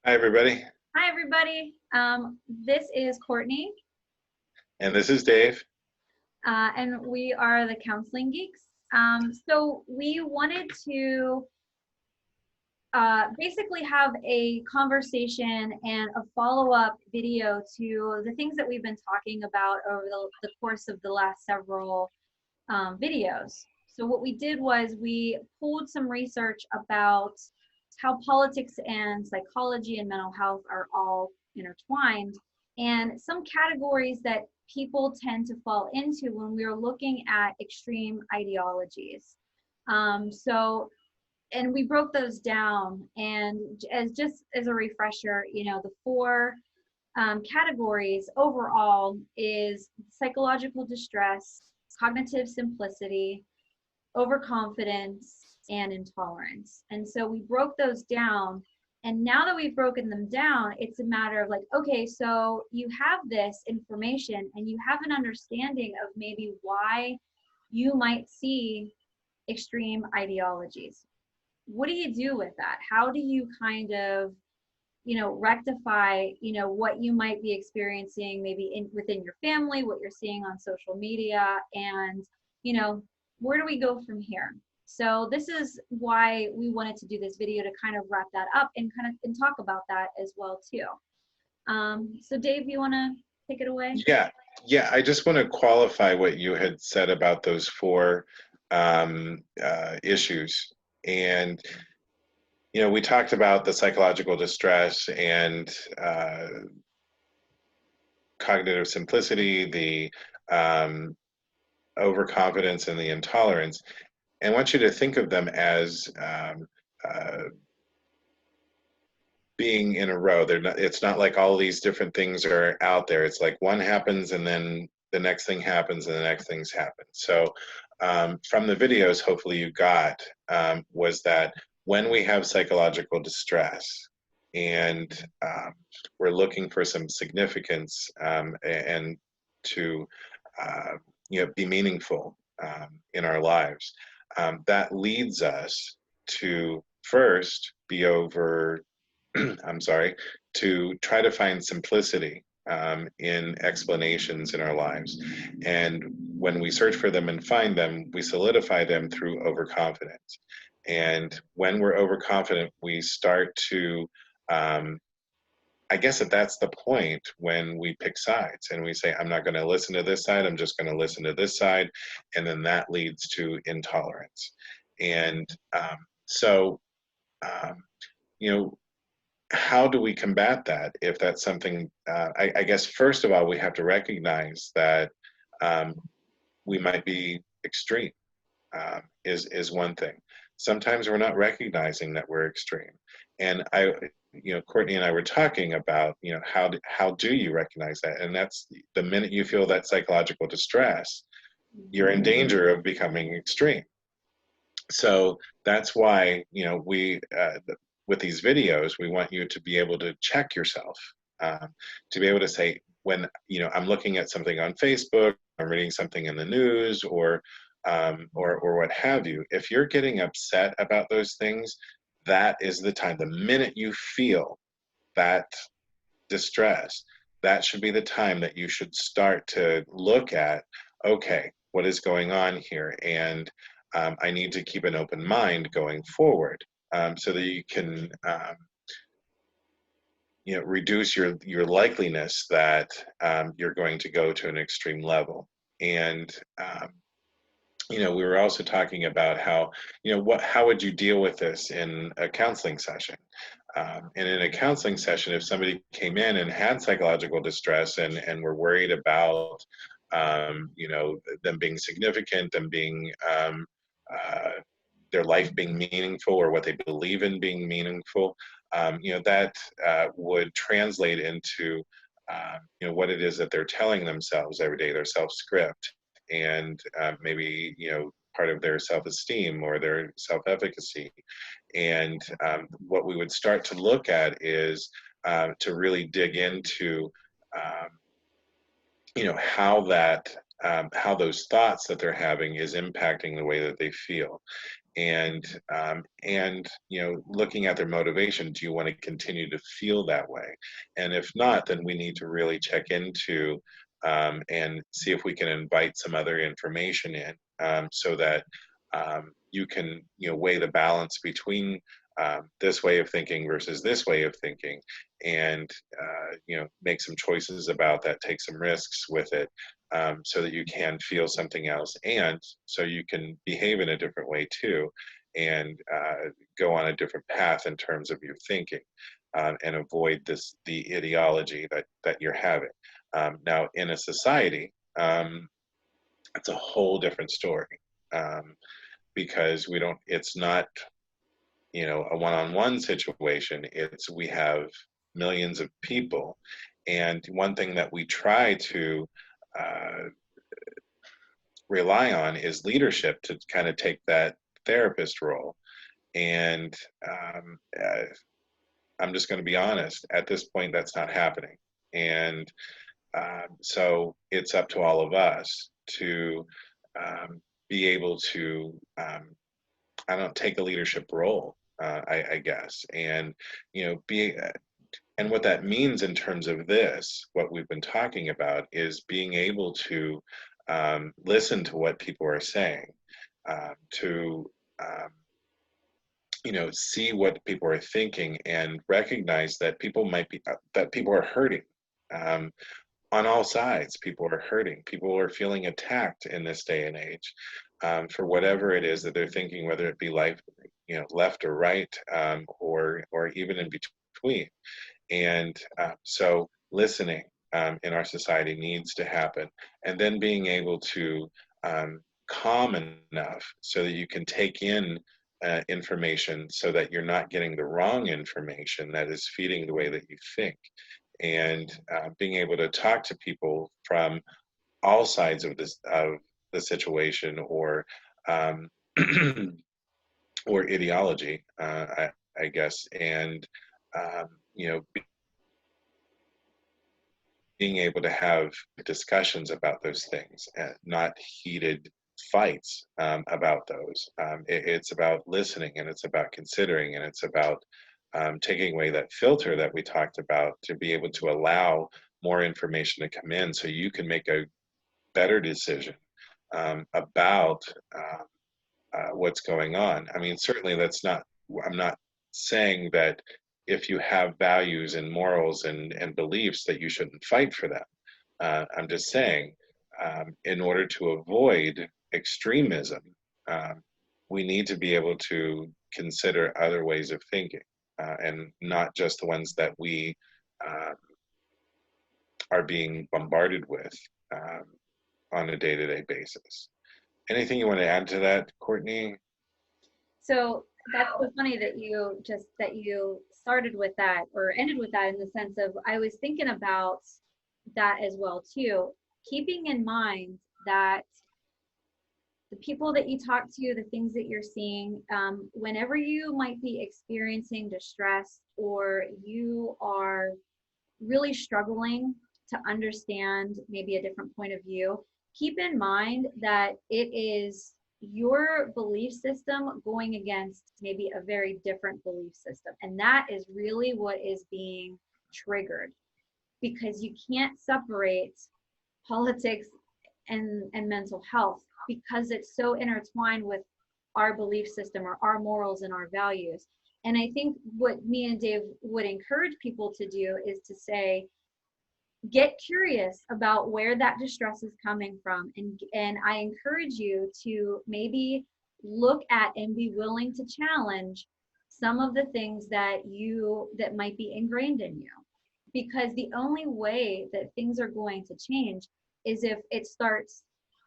Hi, everybody. Hi, everybody. This is Courtney, And this is Dave. and we are the Counseling Geeks. So we wanted to basically have a conversation and a follow-up video to the things that we've been talking about over the course of the last several videos. So what we did was we pulled some research about how politics and psychology and mental health are all intertwined, and some categories that people tend to fall into when we're looking at extreme ideologies. And we broke those down, and as just as a refresher, the four categories overall is psychological distress, cognitive simplicity, overconfidence, and intolerance. And so we broke those down. And now that we've broken them down, it's a matter of like, okay, so you have this information and you have an understanding of maybe why you might see extreme ideologies. What do you do with that? How do you kind of rectify what you might be experiencing maybe within your family, what you're seeing on social media, and you know where do we go from here? So this is why we wanted to do this video, to kind of wrap that up and talk about that as well too. So Dave, you want to take it away? Yeah, yeah. I just want to qualify what you had said about those four issues. And, we talked about the psychological distress and cognitive simplicity, the overconfidence, and the intolerance. And I want you to think of them as being in a row. They're not, it's not like all these different things are out there. It's like one happens and then the next thing happens and the next things happen. So from the videos, hopefully you got, was that when we have psychological distress and we're looking for some significance and to be meaningful in our lives, that leads us to first be over I'm sorry, to try to find simplicity in explanations in our lives. And when we search for them and find them, we solidify them through overconfidence. And when we're overconfident, we start to, I guess that's the point when we pick sides and we say, I'm not going to listen to this side, I'm just going to listen to this side. And then that leads to intolerance. And so, um, you know, how do we combat that if that's something I guess first of all we have to recognize that um, we might be extreme is one thing. Sometimes we're not recognizing that we're extreme, and Courtney and I were talking about how do you recognize that, and that's the minute you feel that psychological distress, you're in danger of becoming extreme. So that's why we with these videos we want you to be able to check yourself, to be able to say when I'm looking at something on Facebook, I'm reading something in the news, or what have you. If you're getting upset about those things, that is the time. The minute you feel that distress, that should be the time that you should start to look at, okay, what is going on here, and I need to keep an open mind going forward, so that you can reduce your likeliness that you're going to go to an extreme level. And we were also talking about how how would you deal with this in a counseling session. And in a counseling session, if somebody came in and had psychological distress and were worried about them being significant, them being uh, their life being meaningful, or what they believe in being meaningful, that would translate into what it is that they're telling themselves every day, their self-script, and maybe part of their self-esteem or their self-efficacy. And what we would start to look at is to really dig into how that how those thoughts that they're having is impacting the way that they feel. and looking at their motivation. Do you want to continue to feel that way? And if not, then we need to really check into and see if we can invite some other information in, so that you can weigh the balance between this way of thinking versus this way of thinking, and make some choices about that, take some risks with it, so that you can feel something else, and so you can behave in a different way too, and go on a different path in terms of your thinking, and avoid the ideology that you're having. Now, in a society, it's a whole different story, because it's not a one-on-one situation. We have millions of people, and one thing that we try to uh, rely on is leadership to kind of take that therapist role. And I'm just going to be honest, at this point, that's not happening. And so it's up to all of us to be able to, I don't take a leadership role, I guess, and be. And what that means in terms of this, what we've been talking about, is being able to listen to what people are saying, to see what people are thinking, and recognize that people are hurting. Um, on all sides, people are hurting. People are feeling attacked in this day and age, for whatever it is that they're thinking, whether it be life, left or right, or even in between. And so listening in our society needs to happen, and then being able to calm enough so that you can take in information, so that you're not getting the wrong information that is feeding the way that you think, and being able to talk to people from all sides of the situation, or um, or ideology, I guess, and um, you know being able to have discussions about those things, and not heated fights about those. It's about listening, and it's about considering, and it's about taking away that filter that we talked about, to be able to allow more information to come in, so you can make a better decision about what's going on. I mean, certainly I'm not saying that if you have values and morals and beliefs that you shouldn't fight for them. I'm just saying, in order to avoid extremism, um, we need to be able to consider other ways of thinking, and not just the ones that we uh, are being bombarded with um, on a day-to-day basis. Anything you want to add to that, Courtney? So that's so funny that you started with that or ended with that, in the sense of, I was thinking about that as well too. Keeping in mind that the people that you talk to, the things that you're seeing, whenever you might be experiencing distress, or you are really struggling to understand maybe a different point of view, keep in mind that it is your belief system going against maybe a very different belief system. And that is really what is being triggered, because you can't separate politics and mental health, because it's so intertwined with our belief system or our morals and our values. And I think what me and Dave would encourage people to do is to say, get curious about where that distress is coming from, and I encourage you to maybe look at and be willing to challenge some of the things that might be ingrained in you, because the only way that things are going to change is if it starts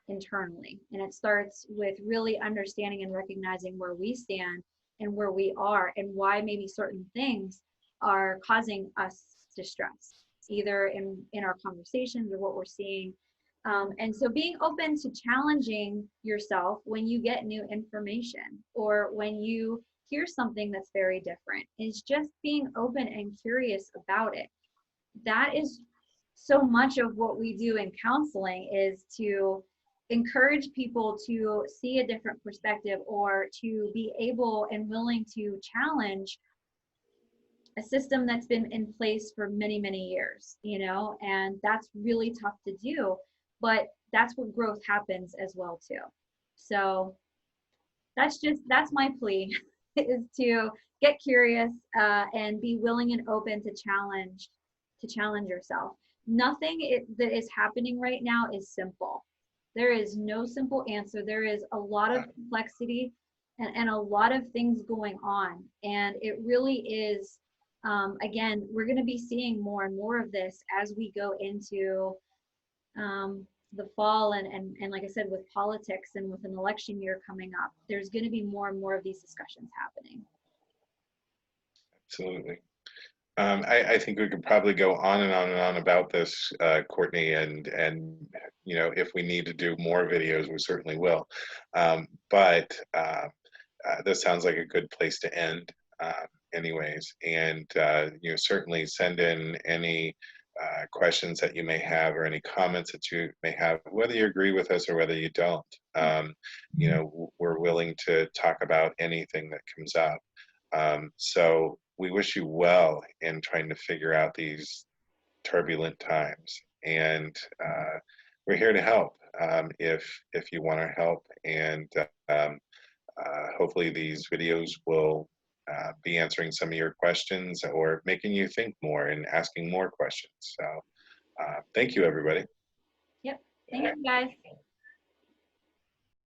internally, and it starts with really understanding and recognizing where we stand and where we are, and why maybe certain things are causing us distress, either in our conversations or what we're seeing. And so being open to challenging yourself when you get new information, or when you hear something that's very different, is just being open and curious about it. That is so much of what we do in counseling, is to encourage people to see a different perspective, or to be able and willing to challenge a system that's been in place for many, many years, you know, and that's really tough to do, but that's where growth happens as well too. So that's my plea is to get curious, and be willing and open to challenge yourself. Nothing that is happening right now is simple. There is no simple answer. There is a lot of complexity, and a lot of things going on, and it really is, again, we're going to be seeing more and more of this as we go into, the fall, and like I said, with politics and with an election year coming up, there's going to be more and more of these discussions happening. Absolutely. I think we could probably go on and on and on about this, Courtney, and you know, if we need to do more videos, we certainly will. But this sounds like a good place to end, anyways. And you know, certainly send in any questions that you may have, or any comments that you may have, whether you agree with us or whether you don't. You know, we're willing to talk about anything that comes up. So we wish you well in trying to figure out these turbulent times, and we're here to help, if you want our help. And hopefully these videos will be answering some of your questions, or making you think more and asking more questions. So thank you, everybody. Yep. Thank you, guys.